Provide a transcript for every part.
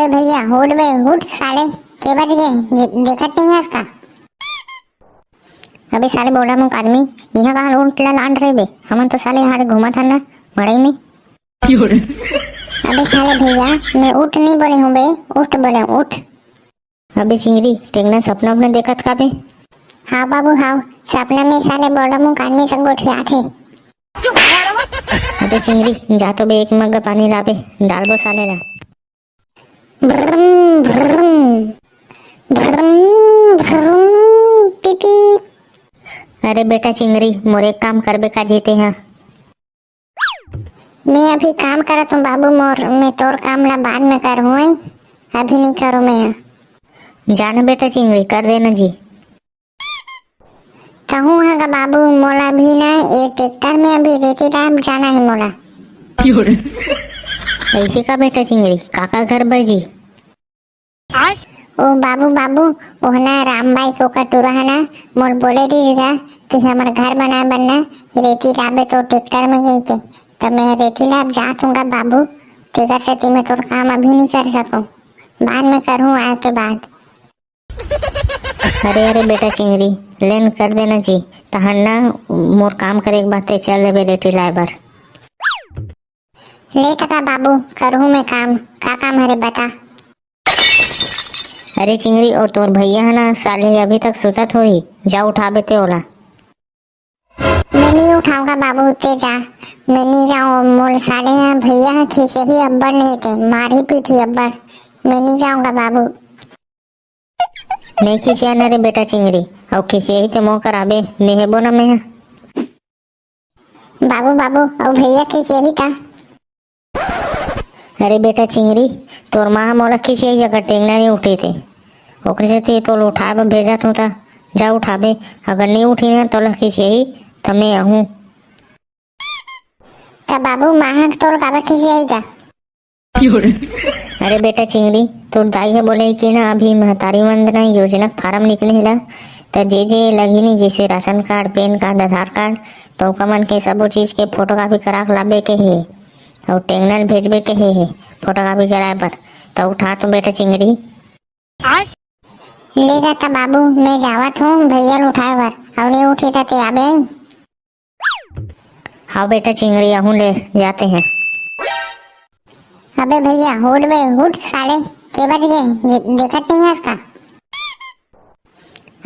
अबे भैया हुड बे हुड साले के बज गए देखत नहीं है इसका। अबे साले बोला मुख आदमी यहाँ कहाँ ऊँट लांड रहे बे हमन तो साले यहाँ घूमा था ना मड़ई में। अबे साले भैया मैं ऊँट नहीं बोले हूँ बे ऊँट बोले ऊँट। अबे चिंगरी टेकना सपना अपने देखत का बे। हाँ बाबू हाँ सपना में साले बोला मुख आदमी संग उठिया थे। अबे चिंगरी जा तो बे एक मग्गा पानी लाबे डालबो साले ला। भ्रम भ्रम भ्रम भ्रम पीपी। अरे बेटा चिंगरी मोरे एक काम करबे का जीते हैं। मैं अभी काम करत हूँ बाबू मोर मैं तोर काम ला बाद में करूँ अभी नहीं करूँ मैं। जाना बेटा चिंगरी कर देना जी। कहूँ है बाबू मोला भी ना ये ट्रैक्टर में अभी रेती डाल जाना है मोला। ऐसे का बेटा चिंगरी काका घर बजी। ओ बाबू बाबू ओहना रामबाई को कटुरा है ना मोर बोले दीजिएगा कि हमारे घर बनाए बनना रेती लाबे तो ट्रैक्टर में गई के तब मैं रेती लाब जा दूंगा बाबू तेरा से मैं तो काम अभी नहीं कर सकूं बाद में करूँ आए के बाद। अरे अरे बेटा चिंगरी लेन कर देना जी तहन्ना मोर काम करे बात चल देबे रेती लाए बर। ले तका बाबू करूँ मैं काम का काम हरे बता। अरे चिंगरी और तोर भैया है ना साले अभी तक सुता थोड़ी जा उठा बेते ओला। मैं नहीं उठाऊंगा बाबू ते जा मैं नहीं जाऊँ मोर साले यहाँ भैया खींचे ही अब्बर नहीं थे मार ही पीठी अब्बर मैं नहीं जाऊंगा बाबू। नहीं खींचिया ना रे बेटा चिंगरी और खींचे ही तो मोह कराबे मेहबो ना मैं। बाबू बाबू और भैया खींचे ही था। अरे बेटा चिंगरी तोर माँ मोला खींचे ही अगर टेंगना नहीं उठी थे ओकरे से थे तो उठाए भेजा तू था जा उठाबे अगर नहीं उठी ना तो खींचे ही तो मैं आहूँ। तब बाबू माँ तोर काबा खींचे ही का। अरे बेटा चिंगरी तोर दाई है बोले कि ना अभी महतारी वंदना योजना फार्म निकले हिला तो जे जे लगी नहीं जैसे राशन कार्ड पैन कार्ड आधार कार्ड तो कमन के सबो चीज के फोटो कॉपी करा लाबे के है और टेंगनल भेजबे के है फोटो कॉपी कराए पर तो उठा तो बेटा चिंगरी। ले जाता बाबू मैं जावत हूँ भैया उठाए बर और नहीं उठी तो आबे। हाँ बेटा चिंगरी आहू ले जाते हैं। अबे भैया हुड बे हुड साले के बज गए देखत नहीं है इसका।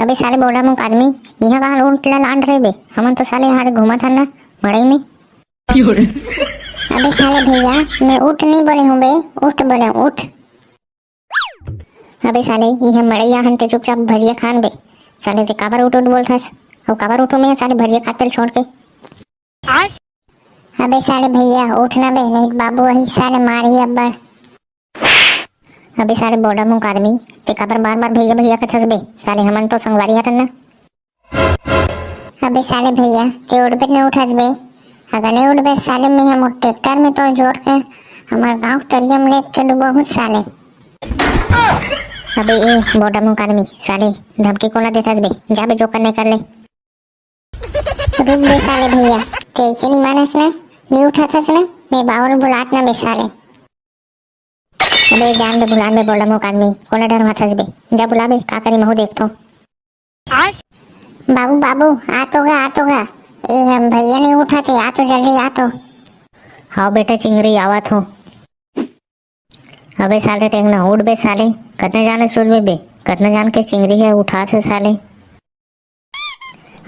अबे साले बोला मुख आदमी यहाँ कहाँ ऊँट लांड रहे बे हमन तो साले यहाँ घूमा था ना मड़ई में। अबे साले भैया मैं ऊँट नहीं बोले हूँ बे ऊँट बोले ऊँट। अबे साले यहाँ मड़ैया हन ते चुपचाप भजिया खान बे साले ते काबर उठ बोलथस और काबर उठो में साले भजिया खाते छोड़ के। अबे साले भैया उठना बे नहीं बाबू वही साले मारी अब्बर। अबे साले बोला मुख आदमी ते काबर बार बार भैया भैया कथस बे साले हमन तो संगवारी हटन ना। अबे साले भैया ते उठबे न उठस बे अगर नहीं उठबे साले में हम ट्रैक्टर में तो जोड़ के हमारे गाँव तरिया में लेके डूबो हूँ साले। अबे ए बोला मुख आदमी साले धमकी कोला देथस बे जा बे जो करने कर ले। रुक बे साले भैया ते ऐसे नहीं मानस ना नहीं उठा था ना मैं बावन बुलात ना बे साले। अबे जान बे बुलान बे बोला मुख आदमी कोला डर माथस बे जा बुला बे का करी महू देखतो। बाबू बाबू आ तो गा ए हम भैया नहीं उठाते आ तो जल्दी आ तो। हाँ बेटा चिंगरी आवत हो। अबे साले टेंगना उठ बे साले करने जाने सोच बे करने जान के चिंगरी है उठा से साले।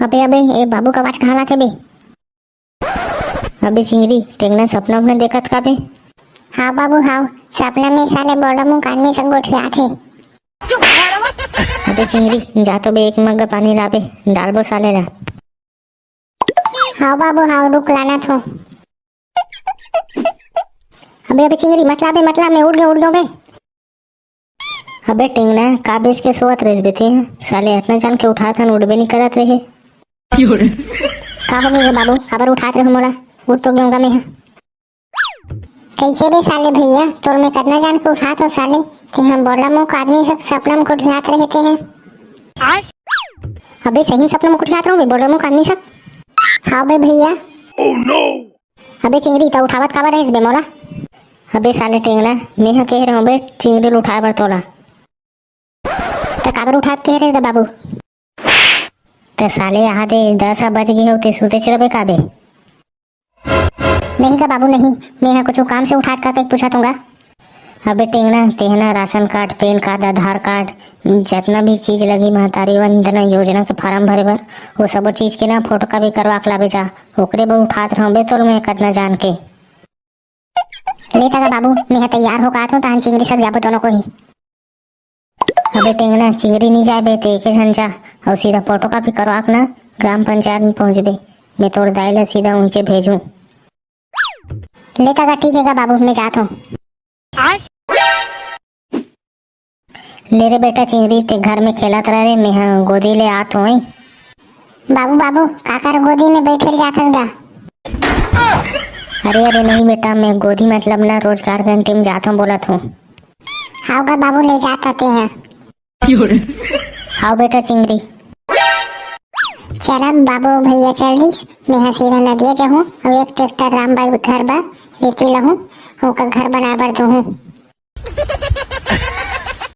अबे अबे ए बाबू का आवाज कहाँ लाते बे। अबे चिंगरी टेंगना सपना अपने देखत का बे। हाँ बाबू हाँ सपना में साले बोला मुख आदमी संग उठिया थे। अबे चिंगरी जा तो बे एक मग्गा पानी लाबे डालबो साले ला। हाँ बाबू हाँ रुक लाना थो। अबे अबे चिंगरी मतलब मैं उठ गया बे। अबे टेंगना का बेच के सोवत रह बे थे साले इतना जान के उठा था उठबे नहीं करत रहे। का हो गया बाबू खबर उठाते रहो मोला उठ तो गया मैं। कैसे बे साले भैया तोर में करना जान के उठा तो साले कि हम बोला मुख आदमी सब सपना में उठियात रहते हैं। अबे सही सपना में उठियात रहो बोला मुख आदमी सब। हाँ बे भैया। अबे चिंगरी तो उठावत काबर रहिस बे मोला। अबे साले टेंगला मैं कह रहा हूँ बे चिंगड़ी उठा बर तोला तो काबर उठा के रे बाबू तो साले यहाँ दे 10 बज गए होते सोते चढ़बे काबे नहीं का बाबू नहीं मैं यहाँ कुछ काम से उठा कर पूछा दूंगा। अबे टेंगना तेहना राशन कार्ड पैन कार्ड आधार कार्ड जितना भी चीज लगी महतारी वंदना योजना के फार्म भरे बर वो सब चीज के ना फोटो कॉपी करवा के लाबे जा ओकरे बर उठात रहूं बे तोर मैं कतना जान के ले तगा बाबू मैं तैयार होकर आत हूँ तहन चिंगड़ी सब जाबो दोनों को ही। अबे टेंगना चिंगड़ी नहीं जाबे तो एक झन जा और सीधा फोटो कॉपी करवा के ना ग्राम पंचायत में पहुंचबे मैं तोड़ दाइला सीधा ऊंचे भेजूं। ले तगा ठीक है बाबू मैं जात हूँ। ले रे बेटा चिंगड़ी ते घर में खेलत रह रे मैं हाँ गोदी ले आत हूँ। बाबू बाबू काकर गोदी में बैठे जात गा। अरे अरे नहीं बेटा मैं गोदी मतलब ना रोजगार घंटे में जाता हूँ बोलत हूँ। हाँ गा बाबू ले जाते हैं। हाँ बेटा चिंगड़ी चला बाबू भैया चल दी मैं हाँ सीधा नदिया जाऊँ और एक ट्रैक्टर राम बाई घर बा लेती लहूँ उनका घर बना बर दूँ।